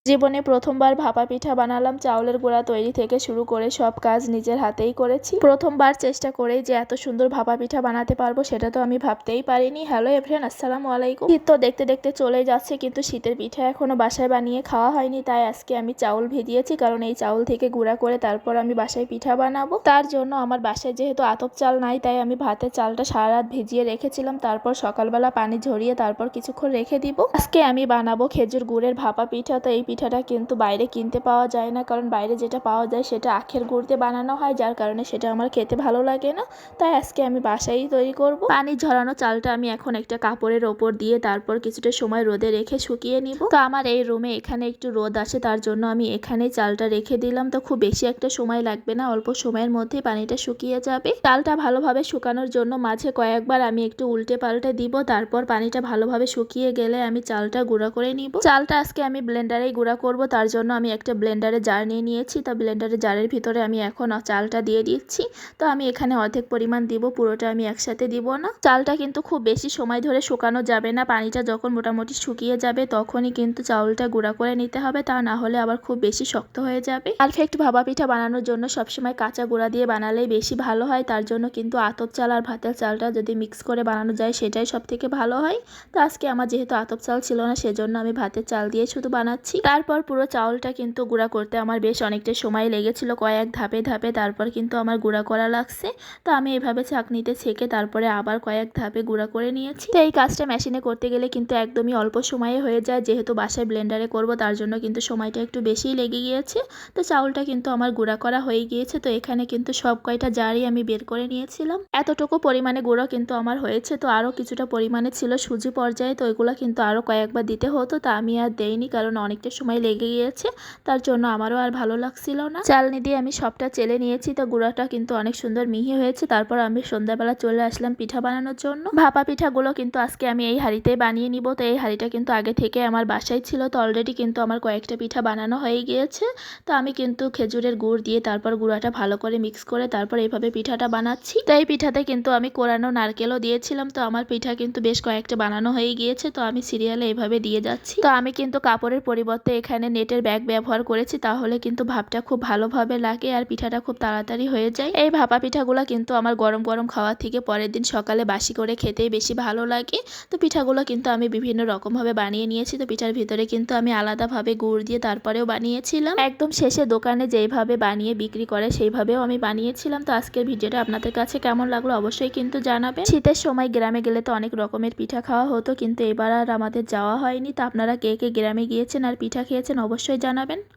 জীবনে প্রথমবার ভাপা পিঠা বানালাম। চাউলের গুঁড়া তৈরি থেকে শুরু করে সব কাজ নিজের হাতেই করেছি। প্রথমবার চেষ্টা করেই যে এত সুন্দর ভাপা পিঠা বানাতে পারবো সেটা তো আমি ভাবতেই পারিনি। হ্যালো এভরিওয়ান, আসসালামু আলাইকুম। শীত তো দেখতে দেখতে চলে যাচ্ছে, কিন্তু শীতের পিঠা এখনো বাসায় বানিয়ে খাওয়া হয়নি। তাই আজকে আমি চাউল ভিজিয়েছি, কারণ এই চাউল থেকে গুঁড়া করে তারপর আমি বাসায় পিঠা বানাবো। তার জন্য আমার বাসায় যেহেতু আতপ চাল নাই, তাই আমি ভাতের চালটা সারা রাত ভিজিয়ে রেখেছিলাম। তারপর সকালবেলা পানি ঝরিয়ে তারপর কিছুক্ষণ রেখে দিব। আজকে আমি বানাবো খেজুর গুড়ের ভাপা পিঠা। তো এই পিঠাটা কিন্তু বাইরে কিনতে পাওয়া যায় না, কারণ বাইরে যেটা পাওয়া যায় সেটা আখের গুড় দিয়ে বানানো হয়, যার কারণে সেটা আমার খেতে ভালো লাগে না। তাই আজকে আমি বাসায়ই তৈরি করব। পানি ঝরানো চালটা আমি এখন একটা কাপড়ের ওপর দিয়ে তারপর কিছুটা সময় রোদে রেখে শুকিয়ে নিব। তো আমার এই রুমে এখানে একটু রোদ আসে, তার জন্য আমি এখানেই চালটা রেখে দিলাম। তো খুব বেশি একটা সময় লাগবে না, অল্প সময়ের মধ্যেই পানিটা শুকিয়ে যাবে। চালটা ভালোভাবে শুকানোর জন্য মাঝে কয়েকবার আমি একটু উল্টে পাল্টে দিব। তারপর পানিটা ভালোভাবে শুকিয়ে গেলে আমি চালটা গুঁড়া করে নিব। চালটা আজকে আমি ব্লেন্ডারেই গুঁড়া করব, তার জন্য আমি একটা ব্লেন্ডারে জার নিয়ে নিয়েছি। তো ব্লেন্ডারে জারের ভিতরে আমি এখন চালটা দিয়ে দিচ্ছি। তো আমি এখানে অর্ধেক পরিমাণ দিব, পুরোটা আমি একসাথে দিব না। চালটা কিন্তু খুব বেশি সময় ধরে শুকানো যাবে না। পানিটা যখন মোটামুটি শুকিয়ে যাবে তখনই কিন্তু চাউলটা গুঁড়া করে নিতে হবে, তা না হলে আবার খুব বেশি শক্ত হয়ে যাবে। পারফেক্ট ভাপা পিঠা বানানোর জন্য সবসময় কাঁচা গুঁড়া দিয়ে বানালেই বেশি ভালো হয়। তার জন্য কিন্তু আতপ চাল আর ভাতের চালটা যদি মিক্স করে বানানো যায় সেটাই সব থেকে ভালো হয়। তো আজকে আমার যেহেতু আতপ চাল ছিল না, সেজন্য আমি ভাতের চাল দিয়ে শুধু বানাচ্ছি। তারপর পুরো চাউলটা কিন্তু গুঁড়া করতে আমার বেশ অনেকটা সময় লেগেছিল, কয়েক ধাপে ধাপে তারপর কিন্তু আমার গুঁড়া করা লাগছে। তো আমি এভাবে ছাঁকনিতে ছেঁকে তারপরে আবার কয়েক ধাপে গুঁড়া করে নিয়েছি। তো এই কাজটা মেশিনে করতে গেলে কিন্তু একদমই অল্প সময়ে হয়ে যায়, যেহেতু বাসায় ব্লেন্ডারে করব তার জন্য কিন্তু সময়টা একটু বেশিই লেগে গিয়েছে। তো চাউলটা কিন্তু আমার গুঁড়া করা হয়ে গিয়েছে। তো এখানে কিন্তু সব কয়টা জারই আমি বের করে নিয়েছিলাম। এতটুকু পরিমাণে গুঁড়ো কিন্তু আমার হয়েছে। তো আরও কিছুটা পরিমাণে ছিল সুজি পর্যায়ে, তো ওইগুলো কিন্তু আরও কয়েকবার দিতে হতো। তা আমি আর দেইনি, কারণ অনেকটা সময় লেগে গিয়েছে, তার জন্য আমারও আর ভালো লাগছিল না। চালনি দিয়ে আমি সবটা চেলে নিয়েছি। তো গুঁড়াটা কিন্তু অনেক সুন্দর মিহি হয়েছে। তারপর আমি সন্ধ্যাবেলা চলে আসলাম পিঠা বানানোর জন্য। ভাপা পিঠাগুলো কিন্তু আজকে আমি এই হাঁড়িতেই বানিয়ে নিব। তো এই হাঁড়িটা কিন্তু আগে থেকে আমার বাসায় ছিল। তো অলরেডি কিন্তু আমার কয়েকটা পিঠা বানানো হয়ে গিয়েছে। তো আমি কিন্তু খেজুরের গুড় দিয়ে তারপর গুঁড়াটা ভালো করে মিক্স করে তারপর এইভাবে পিঠাটা বানাচ্ছি। তো এই পিঠাতে কিন্তু আমি কোরানো নারকেলও দিয়েছিলাম। তো আমার পিঠা কিন্তু বেশ কয়েকটা বানানো হয়ে গিয়েছে। তো আমি সিরিয়ালে এইভাবে দিয়ে যাচ্ছি। তো আমি কিন্তু কাপড়ের পরিবর্তে এখানে নেটের ব্যাগ ব্যবহার করেছি, তাহলে কিন্তু ভাপটা খুব ভালোভাবে লাগে আর পিঠাটা খুব তাড়াতাড়ি হয়ে যায়। এই ভাপা পিঠাগুলো কিন্তু আমার গরম গরম খাওয়া থেকে পরের দিন সকালে বাসি করে খেতেই বেশি ভালো লাগে। তো পিঠাগুলো কিন্তু আমি বিভিন্ন রকমভাবে বানিয়ে নিয়েছি। তো পিঠার ভিতরে কিন্তু আমি আলাদাভাবে গুড় দিয়ে তারপরেও বানিয়েছিলাম। একদম শেষে দোকানে যেইভাবে বানিয়ে বিক্রি করে সেইভাবেও আমি বানিয়েছিলাম। তো আজকের ভিডিওটা আপনাদের কাছে কেমন লাগলো অবশ্যই কিন্তু জানাবেন। শীতের সময় গ্রামে গেলে তো অনেক রকমের পিঠা খাওয়া হতো, কিন্তু এবার আর আমাদের যাওয়া হয়নি। তো আপনারা কে কে গ্রামে গিয়েছেন আর পিঠা খেয়েছেন অবশ্যই জানাবেন।